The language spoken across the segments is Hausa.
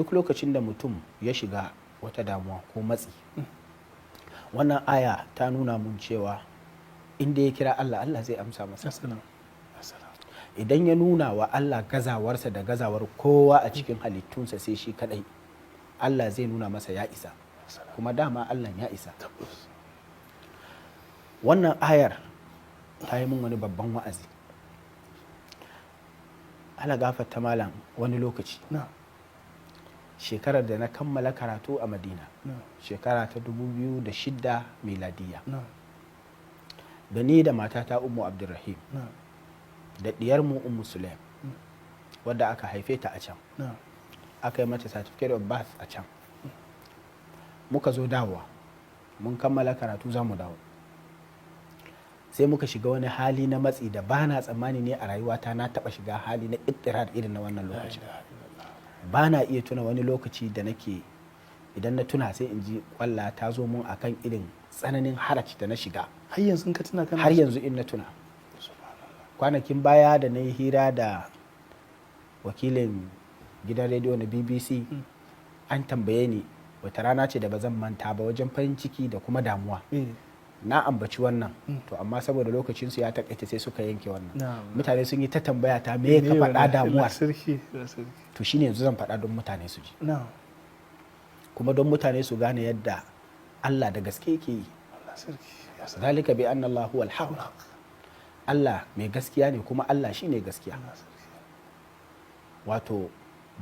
duk lokacin da mutum ya shiga wata damuwa ko matsi, wannan aya ta nuna mun cewa inda ya kira Allah, Allah zai amsa masa. Idan ya nuna wa Allah gazawarsa da gazawar kowa a cikin halittunsa sai shi kadai, Allah zai nuna masa ya isa, kuma dama Allah ya isa. Wannan ayar ta yi min wani babban wa'azi. Ala gafarta malam, wani lokaci shekarar da na kammala karatu a Madina, shekara ta 2006 miladiya, da ni da matata Ummu Abdulrahim da diyarmu Ummu Sulaim, wadda aka haife ta a can, aka yi mata certificate of birth a can. Muka zo dawowa, mun kammala karatu za mu dawo, sai muka shiga wani hali na matsi da ba na tsammani ne a rayuwata na taba shiga hali na ittirar irin na wannan lokacin. Ba na iya tuna wani lokaci da nake, idan na tuna sai in ji kwalla ta zo mun akan irin tsananin haraci da na shiga. Har yanzu ka tuna kana? Har yanzu in na tuna. Kwanakin baya da na yi hira da wakilin gidan rediyo na BBC, an tambaye ni wata rana ce da ba zan manta ba wajen farin ciki da kuma damuwa. Na ambaci wannan, to amma saboda lokacinsu ya takaita sai suka yanke wannan. Mutane sun yi ta tambaya ta me ka faɗa damuwar, to shine yanzu zan faɗa don mutane su ji, kuma don mutane su gane yadda Allah da gaske yake yi. Zalika bi anna Allah huwal haq, Allah mai gaskiya ne kuma Allah shine gaskiya. Wato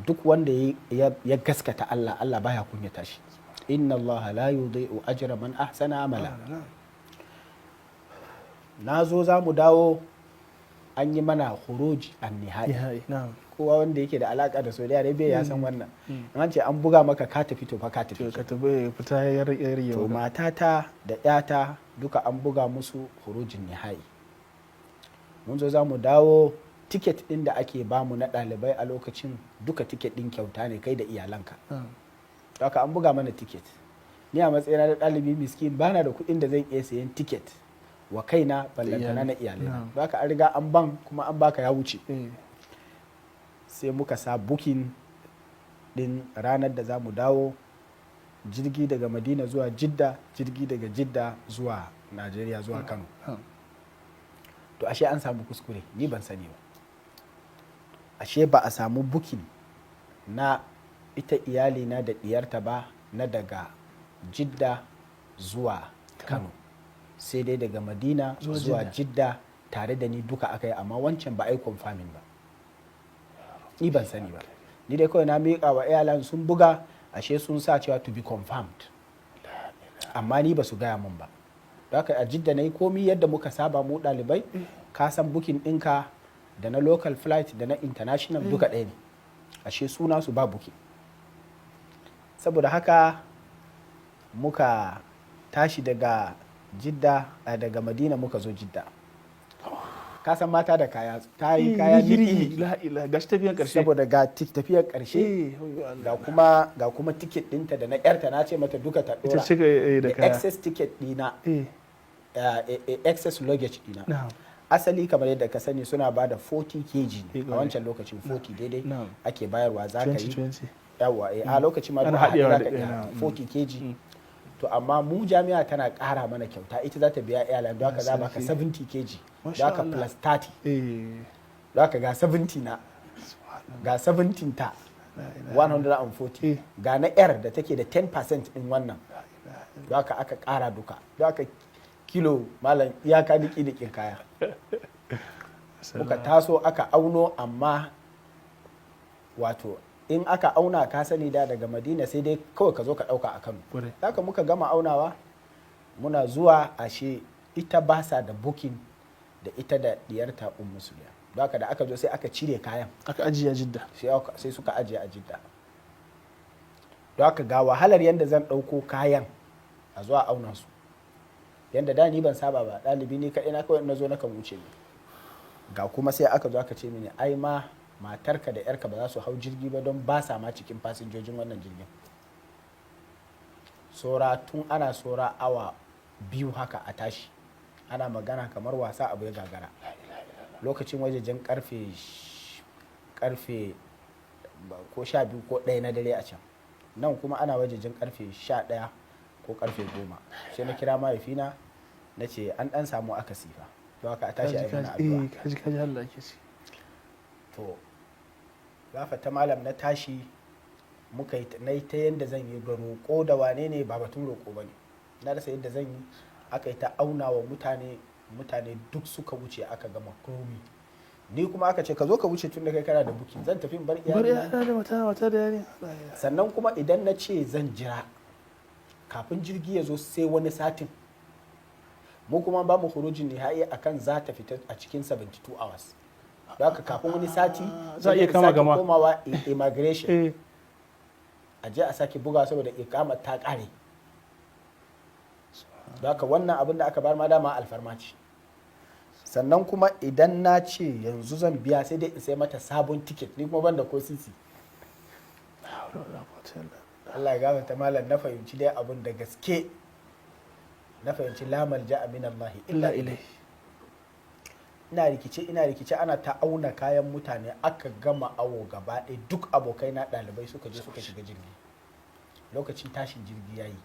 duk wanda ya gaskata Allah, Allah baya kunyata shi. Inna Allah la yudhi'u ajra man ahsana amala. Na zo za mu dawo, an yi mana khuruj an nihai. Kowa wanda yake da alaka da Saudi Arabia ya san wannan. An ce an buga maka ka tafi to fa ka tafi. To matata da yata duka an buga musu khurujin nihai. Mun zo za mu dawo, tiket din da ake bamu na ɗalibai a lokacin duka tiket din kyauta ne kai da iyalanka. Haka an buga mana tiket. Ni a matsayina da ɗalibi miskin bana da kuɗin da zan iya sayan tiket wa kaina ballantana na iyalai. Haka an riga an ban kuma an baka ya wuce. Sai muka sa bukin din ranar da za mu dawo, jirgi daga Madina zuwa Jidda, jirgi daga Jidda zuwa Najeriya zuwa Kano. To ashe an samu kuskure, ni ban sani ba. Ashe ba a samu bukin na ita iyalina da diyarta ba na daga Jidda zuwa Kano, sai dai daga Madina zuwa Jidda tare da ni duka aka yi, amma wancan ba a yi confirming ba. Ni ban sani ba, ni dai kawai na miƙa wa airline sun buga, ashe sun sa cewa to be confirmed, amma ni ba su gaya min ba. Haka a Jidda na yi komi yadda muka saba mu ɗalibai, ka san bukin ɗinka da na local flight da na international duka ɗaya ne, ashe suna su ba buki. Saboda haka muka tashi daga Jidda, daga Madina muka zo Jidda. Ka san mata da kaya, ta yi kaya niki ga tafiyan karshe, saboda ga tafiyan karshe, ga kuma tiket ɗinta da na yarta, na ce mata duka ta ɗora da excess ticket ɗina, excess luggage ɗina. Asali kamar yadda ka sani suna ba da 40 kg a wancan lokacin, 40 daidai ake bayarwa za ka yi yawa a lokacin ma duka haɗewa da 40 kg. To amma mu jami'a tana ƙara mana kyauta, ita za ta biya airline, don haka za baka 70 kg, don haka plus 30, don haka ga 70 na, ga 17 ta 140, ga na yar da take da 10% in wannan, don haka aka ƙara duka, don haka kilo malam iyaka diki-dikin kaya. Muka taso aka auno, amma wato in aka auna ka sani da daga Madina sai dai kawai ka zo ka dauka a Kano. Haka muka gama aunawa, muna zuwa ashe ita ba sa da booking da ita da diyarta Ummu Sulaim. Don haka da aka zo sai aka cire kayan, aka ajiye a Jidda, sai suka ajiye a Jidda. Don haka ga wahalar yanda zan dauko kayan a zuwa auna su, yanda da ni ban saba ba, ɗalibi ne kaɗai na kawai na zo na kan wuce ne. Ga kuma sai aka zo aka ce mini ai ma matarka da yarka ba za su hau jirgi ba don ba sa ma cikin fasinjojin wannan jirgin. Tun ana sora awa 2 haka a tashi, ana magana kamar wasa abu ya gagara. Lokacin wajejen karfe ko 12 ko 1 na dare a can, nan kuma ana wajejin karfe 11 ko karfe 10. sai na kira mahaifina na ce an dan samu akasi fa, don haka a tashi a yi mana addu'a. kaji Allah ke ci. To gafata malam na tashi muka yi na yi ta yadda zan yi ga roƙo da wane ne ba batun roƙo ba ne, na rasa yadda zan yi. aka yi ta auna wa mutane duk suka wuce aka gama komi, ni kuma aka ce ka zo ka wuce tun da kai kana da buki, zan tafi bar iyali da wata da yari. sannan kuma idan na ce zan jira kafin jirgi ya zo sai wani satin, mu kuma ba mu hurujin nihai akan za ta fita a cikin 72 hours, da haka kafin wani sati za a iya kama gama komawa immigration a je a sake buga saboda ikamar ta kare. da haka wannan abin da aka bar ma dama alfarma ce. sannan kuma idan na ce yanzu zan biya sai dai in sai mata sabon ticket, ni kuma ban da ko sisi. Allah ya gafarta malam, na fahimci dai abin da gaske, na fahimci la malja min Allah illa ilai. ina rikice ana ta auna kayan mutane, aka gama awo gaba ɗaya, duk abokai na ɗalibai suka je suka shiga jirgi, lokacin tashin jirgi yayi,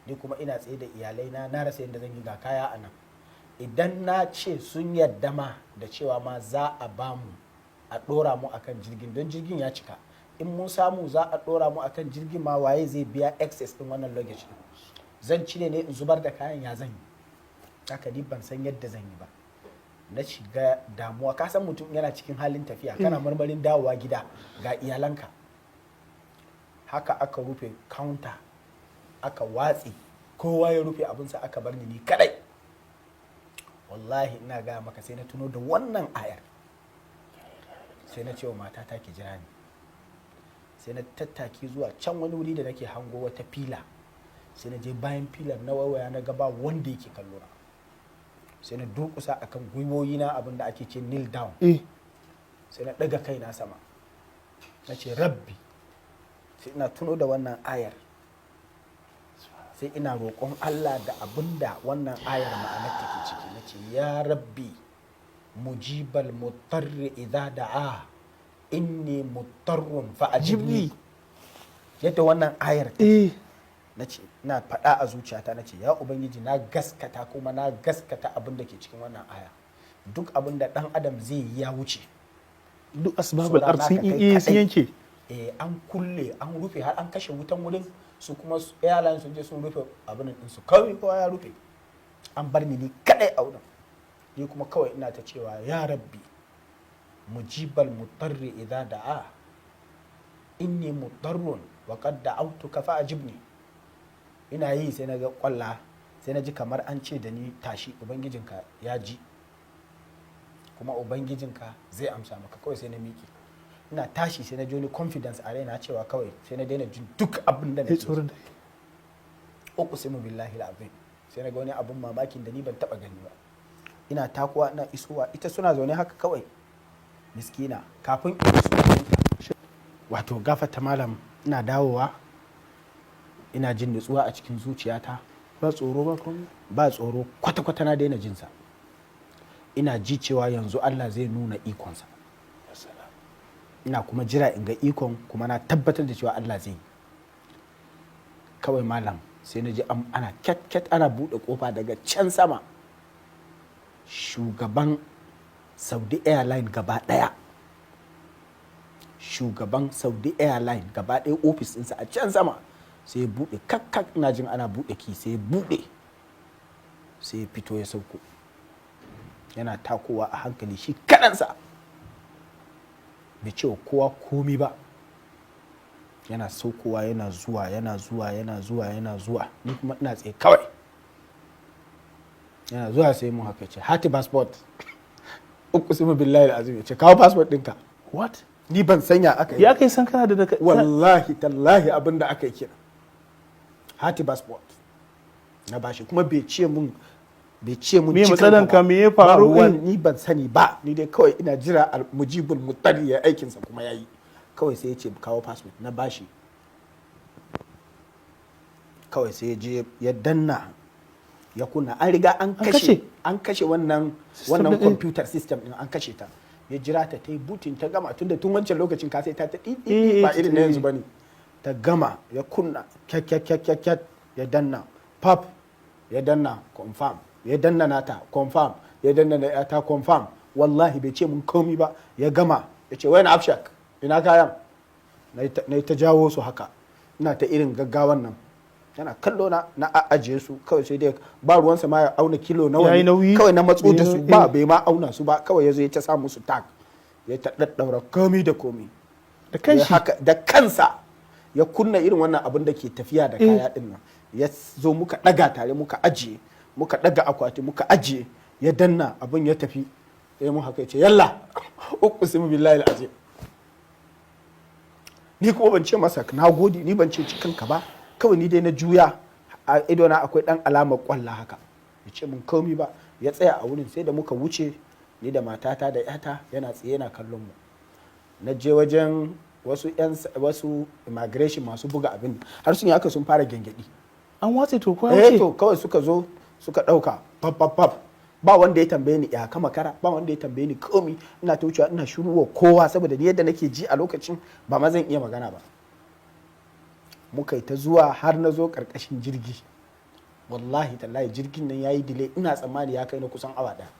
ni kuma ina tsaye da iyalai na rasa yadda zan yi ga kaya a nan. idan na ce sun yadda ma da cewa ma za a bamu a ɗora mu akan jirgin, don jirgin ya cika, in mun samu za a ɗora mu akan jirgin ma waye zai biya excess din wannan luggage din? Zan cire ne in zubar da kayan, ya zan yi? haka ni ban san yadda zan yi ba, na shiga damuwa. ka san mutum yana cikin halin tafiya, kana marmarin dawowa gida ga iyalanka. haka aka rufe counter, aka watsi, kowa ya rufe abinsa, aka bar ni kadai. wallahi ina gaya maka sai na tuno da wannan ayar, sai na ce wa matata ki jira ni, sai na tattaki zuwa can wani wuri da nake hango wata fila, sai na je bayan filar na wawaya na gaba wanda yake kallo na, sai na durkusa akan gwiwoyi na, abin da ake ce kneel down, sai na daga kaina sama na ce rabbi, sai ina tuno da wannan ayar, sai ina roƙon Allah da abin da wannan ayar ma'anar take ciki. na ce ya rabbi mujibal mutarri idza da'a inni mutarrun fa ajibni, yadda wannan ayar na ce na faɗa a zuciyata, na ce ya ubangiji na gaskata, kuma na gaskata abin da ke cikin wannan aya. duk abin da ɗan adam zai yi ya wuce, duk asbabul ard sun yanke, an kulle, an rufe, har an kashe wutan wurin, su kuma airline sun je sun rufe abin din su, kawai kowa ya rufe, an bar ni kadai a wurin. ni kuma kawai ina ta cewa ya rabbi mujibal mutarri idza da'a inni mutarrun wa qad da'awtuka fa ajibni. ina yi sai na ga kwalla, sai na ji kamar an ce da ni tashi, ubangijinka ya ji kuma ubangijinka zai amsa maka. kawai sai na miƙe, ina tashi sai na ji wani confidence a raina cewa kawai sai na daina jin duk abin da nake tsoron da uqsimu billahi alazim. sai na ga wani abun mamakin da ni ban taba gani ba. ina takuwa, ina isowa, ita suna zaune haka kawai miskina, kafin iso wato gafata malam, ina dawowa ina jin nutsuwa a cikin zuciyata, ba tsoro ba komai, ba tsoro kwata-kwata, na daina jinsa. ina ji cewa yanzu Allah zai nuna ikonsa, ina kuma jira in ga ikon, kuma na tabbatar da cewa Allah zai yi. kawai malam sai na ji ana ket ana buɗe kofa daga can sama. shugaban Saudi Airline gaba ɗaya, shugaban Saudi Airline gaba ɗaya ofis ɗinsa a can sama sai ya buɗe kakkak, ina jin ana buɗe ki, sai ya buɗe, sai ya fito ya sauko, yana takowa a hankali shi kaɗansa, bai ce wa kowa komi ba, yana saukowa, yana zuwa, ni kuma ina tsaye kawai. yana zuwa sai mun haka ce hati passport, uqsimu billahi alazim, ya ce kawo passport ɗinka. what? ni ban sanya aka yi, ya kai san kana da wallahi tallahi abin da aka yi kira hati passport na bashi, kuma bai ce mun me matsalan ka, me ya faru? ni ban sani ba, ni dai kawai ina jira mujibul mutarri ya aikinsa, kuma yayi. kawai sai ya ce kawo passport na bashi, kawai sai ya je ya danna ya kunna, an riga an kashe wannan computer system din, an kashe ta. ya jira ta yi butin ta gama tun wancan lokacin ka sai ta ɗiɗi ba irin na yanzu bane. Ta gama ya kunna kyakkyakkyakkyat ya danna pap ya danna confirm ya danna nata confirm ya danna na ta confirm wallahi bai ce mun komi ba ya gama ya ce wai na afshak ina kayan na ta jawo su haka ina ta irin gaggawan nan yana kallo na ajiye su kawai sai dai ba ruwansa ma ya auna kilo nawa ne kawai na matso da su ba bai ma auna su ba kawai ya zo ya ta sa musu tag ya ta daddaura komi da komi da kansa ya kunna irin wannan abin da ke tafiya da kaya din nan ya zo muka daga tare muka ajiye muka daga akwati muka ajiye ya danna abin ya tafi sai mun haka ce yalla uqsimu billahi alazim ni kuma ban ce masa na gode ni ban ce cikin ka ba kawai ni dai na juya a idona akwai dan alamar kwalla haka ya ce mun komi ba ya tsaya a wurin sai da muka wuce ni da matata da yata yana tsaye yana kallon mu na je wajen wasu immigration masu buga abin har sun yi haka sun fara gengedi an watse to ko ya to kawai suka zo suka dauka pap ba wanda ya tambaye ni ya kama kara ba wanda ya tambaye ni komi ina ta wucewa ina shiruwa kowa saboda ni yadda nake ji a lokacin ba ma zan iya magana ba muka yi ta zuwa har na zo karkashin jirgi wallahi tallahi jirgin nan yayi delay ina tsammani ya kai na kusan awa daya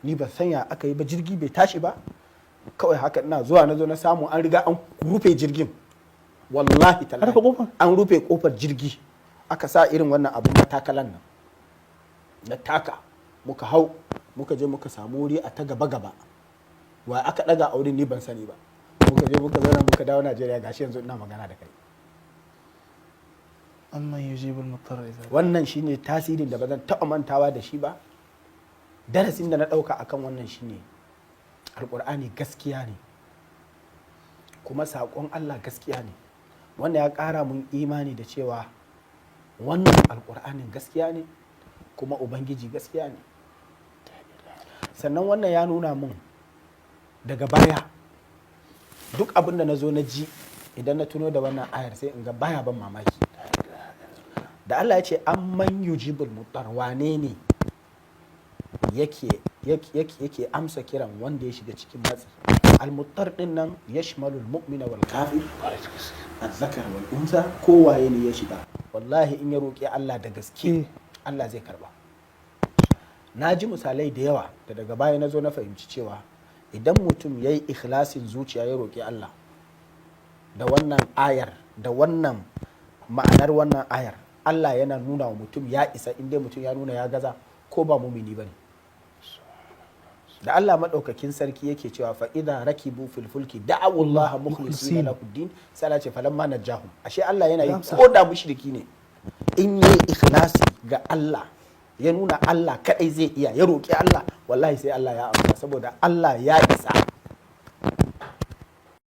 ni ba sanya aka yi ba jirgi bai tashi ba kawai haka ina zuwa na zo na samu an riga an rufe jirgin wallahi tallahi an rufe kofar jirgi aka sa irin wannan abu na takalan nan na taka muka hau muka je muka samu wuri a ta gaba wa aka daga a wurin ni ban sani ba muka je muka zauna muka dawo Najeriya gashi yanzu ina magana da kai amma yujibul mutarra wannan shine tasirin da ba zan taɓa mantawa da shi ba darasin da na ɗauka akan wannan shine alƙur'ani gaskiya ne kuma saƙon Allah gaskiya ne wanda ya ƙara mun imani da cewa wannan alƙur'anin gaskiya ne kuma ubangiji gaskiya ne sannan wannan ya nuna mun daga baya duk abin da na zo na ji idan na tuno da wannan ayar sai in ga baya ban mamaki da Allah ya ce amman yujibul mutar wane ne yake amsa kiran wanda ya shiga cikin matsi al-muttar din nan yashmalul mu'mina wal kafir az-zakar wal unsa kowaye ne ya shiga wallahi in ya roki Allah da gaske Allah zai karba na ji misalai da yawa da daga baya na zo na fahimci cewa idan mutum ya yi ikhlasin zuciya ya roki Allah da wannan ayar da wannan ma'anar wannan ayar Allah yana nuna wa mutum ya isa inda mutum ya nuna ya gaza ko ba mumini bane da Allah madaukakin sarki yake cewa fa idza rakibu fil fulki da'u Allah mukhlisina lahu din sai Allah ce falamma najahum ashe Allah yana yi ko da mushriki ne in yi ikhlasi ga Allah ya nuna Allah kadai zai iya ya roki Allah wallahi sai Allah ya amsa saboda Allah ya isa